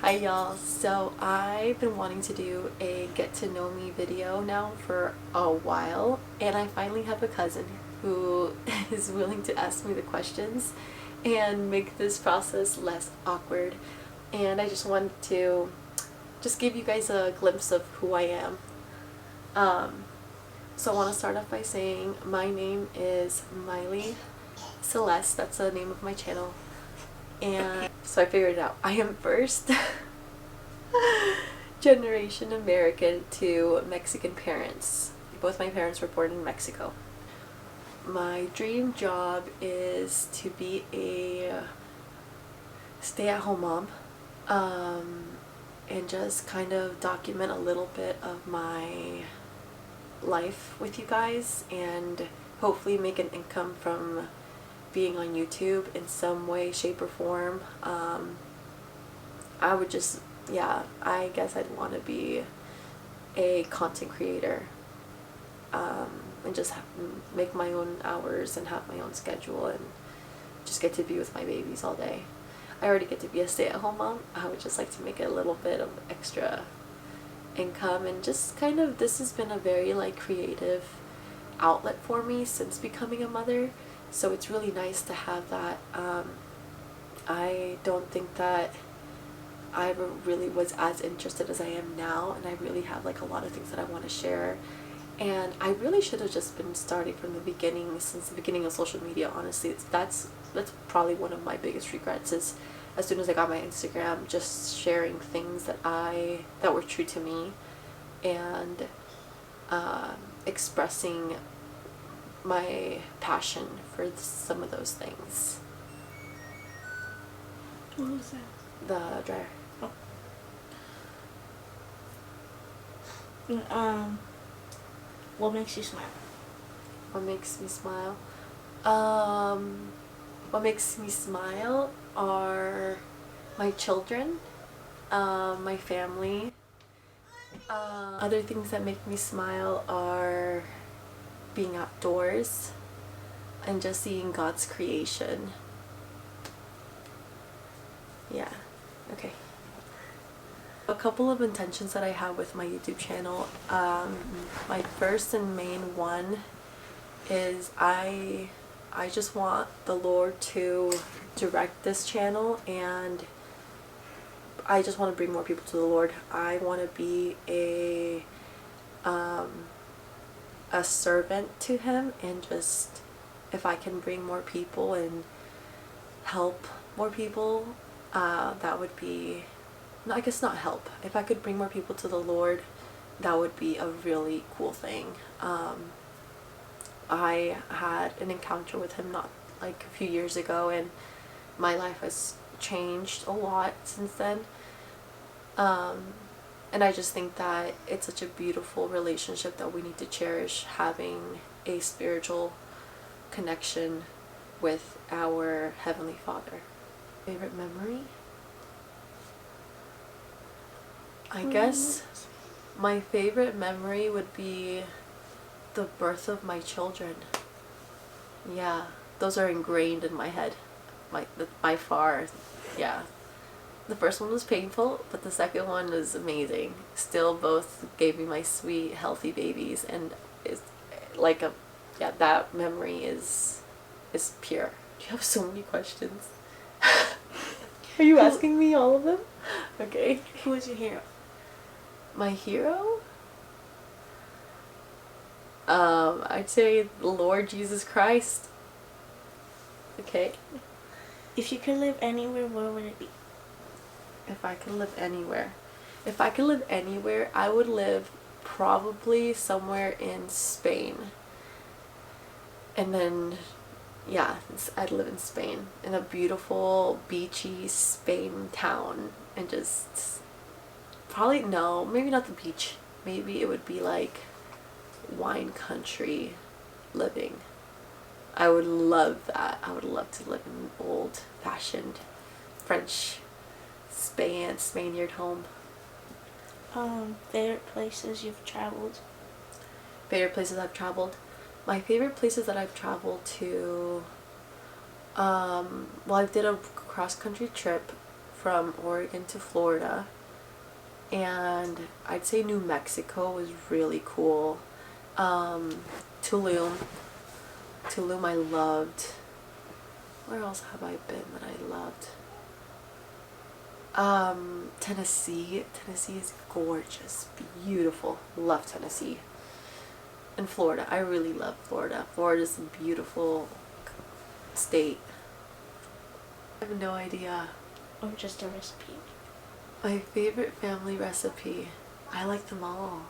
Hi y'all. So I've been wanting to do a get to know me video now for a while, and I finally have a cousin who is willing to ask me the questions and make this process less awkward. And I just wanted to just give you guys a glimpse of who I am. So I want to start off by saying my name is Miley Celeste. That's the name of my channel. And so I figured it out. I am first generation American to Mexican parents. Both my parents were born in Mexico. My dream job is to be a stay-at-home mom, and just kind of document a little bit of my life with you guys and hopefully make an income from being on YouTube in some way, shape, or form. I would just, I guess I'd want to be a content creator, and just make my own hours and have my own schedule and just get to be with my babies all day. I already get to be a stay-at-home mom. I would just like to make a little bit of extra income, and just kind of, this has been a very creative outlet for me since becoming a mother. So it's really nice to have that. I don't think that I ever really was as interested as I am now, and I really have a lot of things that I want to share. And I really should have just been starting from the beginning, since the beginning of social media. Honestly, that's probably one of my biggest regrets, is as soon as I got my Instagram, just sharing things that were true to me, and expressing my passion for some of those things. What was that? The dryer. Oh. What makes you smile? What makes me smile? What makes me smile are my children, my family. Other things that make me smile are being outdoors and just seeing God's creation. Yeah, okay. A couple of intentions that I have with my YouTube channel. My first and main one is I just want the Lord to direct this channel, and I just want to bring more people to the Lord. I want to be a servant to Him, and just, if I can bring more people and help more people, that would be, no, I guess not help. If I could bring more people to the Lord, that would be a really cool thing. I had an encounter with Him not a few years ago, and my life has changed a lot since then. And I just think that it's such a beautiful relationship that we need to cherish, having a spiritual connection with our Heavenly Father. Favorite memory? I guess my favorite memory would be the birth of my children. Yeah, those are ingrained in my head, by far. Yeah. The first one was painful, but the second one was amazing. Still, both gave me my sweet, healthy babies, and it's that memory is pure. You have so many questions. Are you asking me all of them? Okay. Who is your hero? My hero? I'd say the Lord Jesus Christ. Okay. If you could live anywhere, where would it be? If I could live anywhere. If I could live anywhere, I would live probably somewhere in Spain. And then, yeah, I'd live in Spain, in a beautiful, beachy Spain town, and just probably, no, maybe not the beach. Maybe it would be wine country living. I would love that. I would love to live in an old-fashioned French Spaniard home. Favorite places you've traveled? Favorite places I've traveled? My favorite places that I've traveled to, well, I did a cross-country trip from Oregon to Florida, and I'd say New Mexico was really cool. Tulum. Tulum I loved. Where else have I been that I loved? Tennessee. Tennessee is gorgeous, beautiful. Love Tennessee. And Florida. I really love Florida. Florida's a beautiful state. I have no idea. Or just a recipe? My favorite family recipe. I like them all.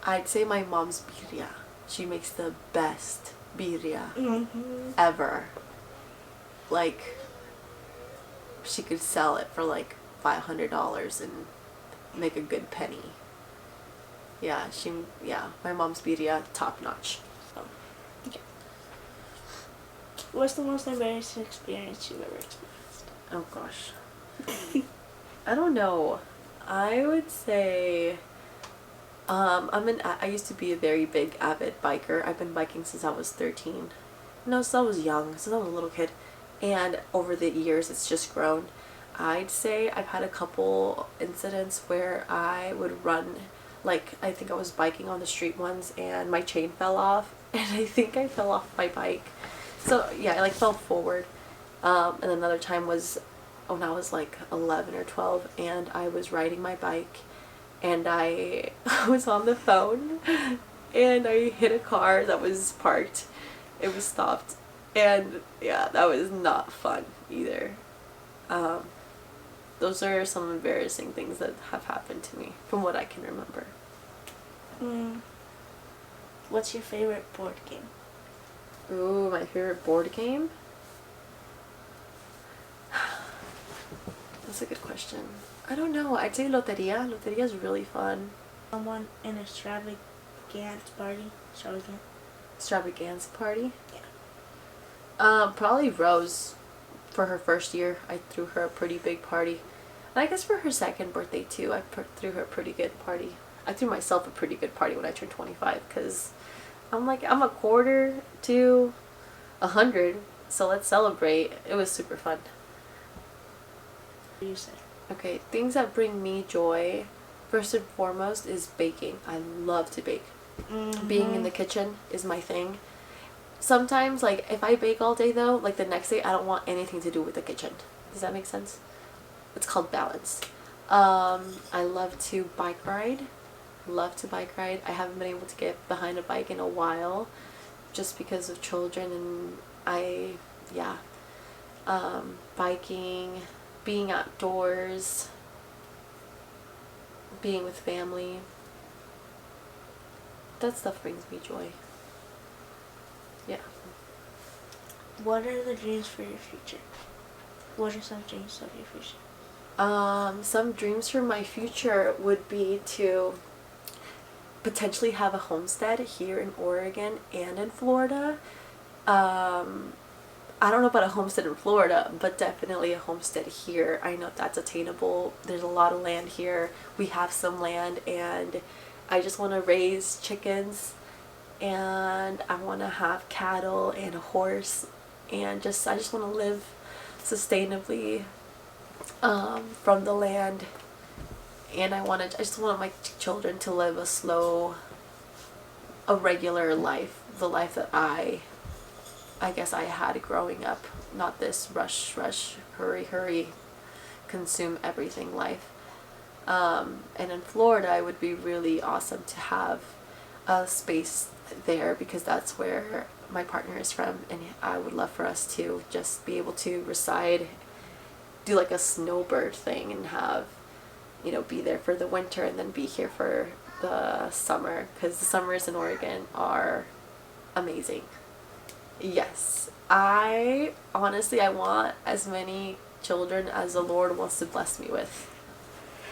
I'd say my mom's birria. She makes the best birria ever. Like, she could sell it for like $500 and make a good penny. Yeah, my mom's birria, top notch. Okay. What's the most embarrassing experience you've ever experienced? Oh gosh. I don't know. I would say I used to be a very big avid biker. I've been biking since I was 13. No, since I was young, since I was a little kid. And over the years it's just grown. I'd say I've had a couple incidents where I would run, like I think I was biking on the street once and my chain fell off and I think I fell off my bike. So yeah, I like fell forward. And another time was when I was like 11 or 12 and I was riding my bike and I was on the phone and I hit a car that was parked. It was stopped. And yeah, that was not fun either. Those are some embarrassing things that have happened to me from what I can remember. What's your favorite board game? Ooh, my favorite board game? That's a good question. I don't know. I'd say Loteria. Loteria is really fun. Someone in extravagance party? Extravaganza party? Yeah. Probably Rose. For her first year, I threw her a pretty big party. And I guess for her second birthday too, I threw her a pretty good party. I threw myself a pretty good party when I turned 25 because I'm like, I'm a quarter to 100, so let's celebrate. It was super fun. What do you say? Okay, things that bring me joy, first and foremost, is baking. I love to bake. Being in the kitchen is my thing. Sometimes, like, if I bake all day though, like the next day I don't want anything to do with the kitchen. Does that make sense? It's called balance. I love to bike ride. I haven't been able to get behind a bike in a while just because of children and biking, being outdoors, being with family. That stuff brings me joy. Yeah. What are the dreams for your future? What are some dreams of your future? Some dreams for my future would be to potentially have a homestead here in Oregon and in Florida. I don't know about a homestead in Florida, but definitely a homestead here. I know that's attainable. There's a lot of land here. We have some land and I just want to raise chickens and I want to have cattle and a horse and I just want to live sustainably from the land, and I just want my children to live a regular life, the life that I guess I had growing up, not this rush, hurry, consume everything life. And in Florida, it would be really awesome to have a space there because that's where my partner is from, and I would love for us to just be able to reside, do like a snowbird thing and have, be there for the winter and then be here for the summer because the summers in Oregon are amazing. Yes, I want as many children as the Lord wants to bless me with.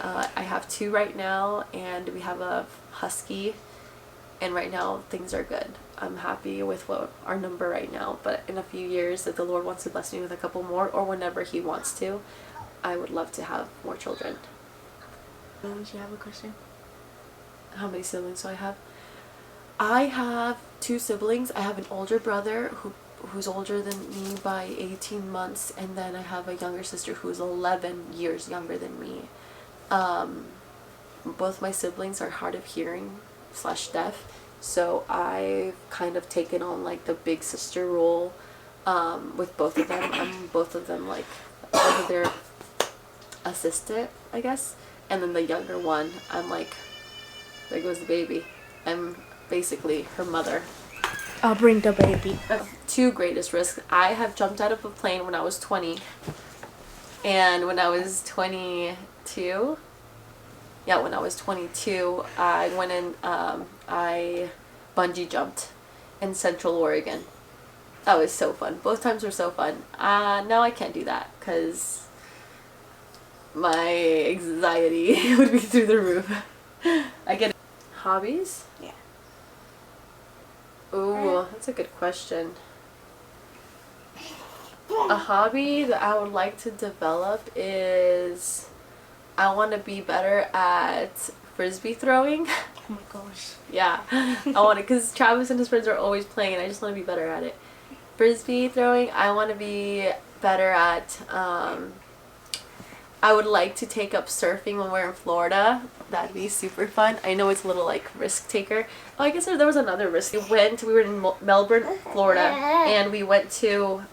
I have 2 right now and we have a husky, and right now things are good. I'm happy with our number right now, but in a few years, if the Lord wants to bless me with a couple more or whenever He wants to, I would love to have more children. Do you have a question? How many siblings do I have? I have 2 siblings. I have an older brother who's older than me by 18 months, and then I have a younger sister who's 11 years younger than me. Both my siblings are hard of hearing slash deaf, so I've kind of taken on like the big sister role with both of them. I'm both of them like both of their assistant, I guess, and then the younger one, I'm like, there goes the baby. I'm basically her mother. I'll bring the baby. Two greatest risks. I have jumped out of a plane when I was 20, and when I was 22, when I was 22, I went in, I bungee jumped in Central Oregon. That was so fun. Both times were so fun. Now I can't do that because my anxiety would be through the roof. I get hobbies? Yeah. Ooh, that's a good question. A hobby that I would like to develop is I want to be better at frisbee throwing. Oh my gosh. Yeah, I want to, because Travis and his friends are always playing and I just want to be better at it. Frisbee throwing, I want to be better at, I would like to take up surfing when we're in Florida. That'd be super fun. I know it's a little like risk taker. Oh, I guess there was another risk. We were in Melbourne, Florida, and we went to,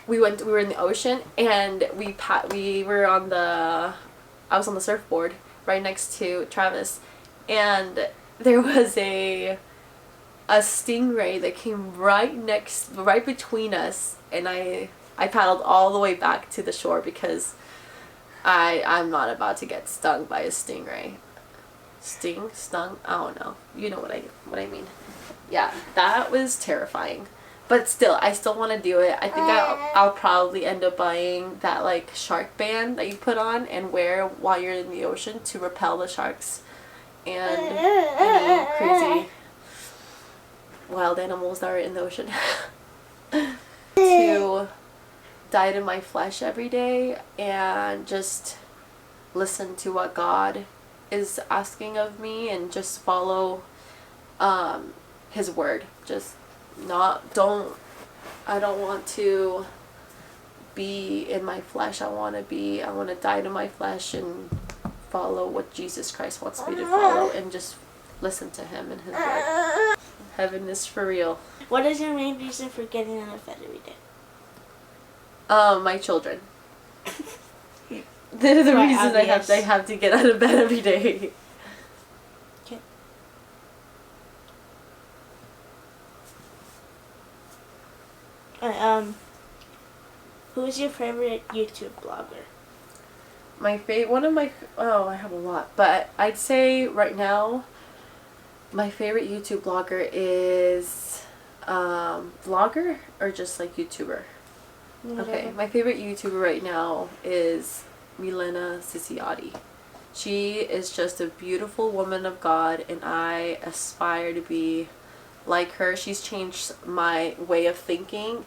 we were in the ocean, and we were on the, I was on the surfboard right next to Travis, and there was a stingray that came right between us, and I paddled all the way back to the shore because I'm not about to get stung by a stingray. Stung? I don't know. You know what I mean. Yeah, that was terrifying. But still, I still want to do it. I think I'll probably end up buying that like shark band that you put on and wear while you're in the ocean to repel the sharks and any crazy wild animals that are in the ocean. To diet in my flesh every day and just listen to what God is asking of me and just follow His word. I don't want to be in my flesh. I want to die to my flesh and follow what Jesus Christ wants me to follow and just listen to Him and His word. Heaven is for real. What is your main reason for getting out of bed every day? My children. They're the reason I have to get out of bed every day. Okay. Alright, who is your favorite YouTube blogger? I have a lot, but I'd say right now my favorite YouTube blogger is vlogger or just like YouTuber. Whatever. Okay, my favorite YouTuber right now is Milena Ciciotti. She is just a beautiful woman of God, and I aspire to be like her. She's changed my way of thinking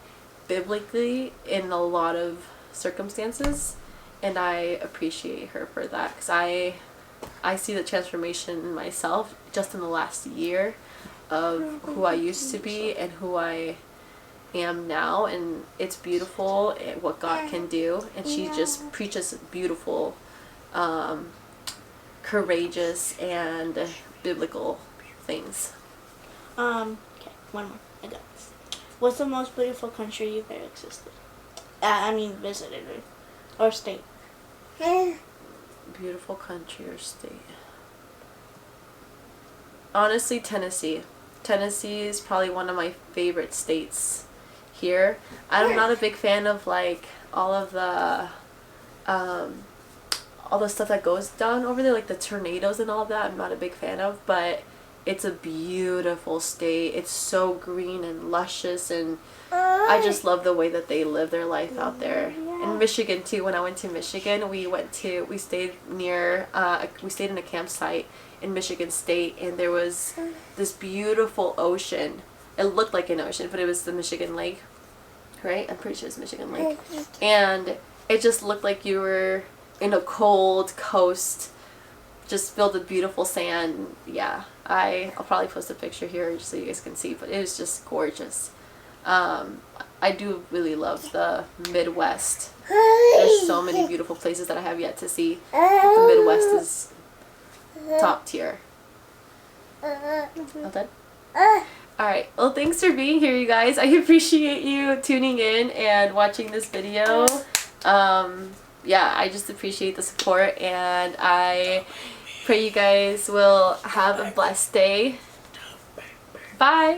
biblically in a lot of circumstances, and I appreciate her for that because I see the transformation in myself just in the last year of who I used to be and who I am now, and it's beautiful what God can do, and she just preaches beautiful, courageous and biblical things. Okay, one more. I got this. What's the most beautiful country you've ever visited or state? Beautiful country or state. Honestly, Tennessee. Tennessee is probably one of my favorite states here. I'm not a big fan of like all the stuff that goes down over there, like the tornadoes and all of that. I'm not a big fan of, but it's a beautiful state. It's so green and luscious, and I just love the way that they live their life out there. In Michigan too, when I went to Michigan, we stayed in a campsite in Michigan State, and there was this beautiful ocean. It looked like an ocean, but it was the Michigan Lake, right? I'm pretty sure it's Michigan Lake. And it just looked like you were in a cold coast just filled with beautiful sand. Yeah, I'll probably post a picture here just so you guys can see, but it was just gorgeous. I do really love the Midwest. There's so many beautiful places that I have yet to see. The Midwest is top tier. All done? Alright, well thanks for being here, you guys. I appreciate you tuning in and watching this video. Yeah, I just appreciate the support, and I pray you guys will have a blessed day. Bye!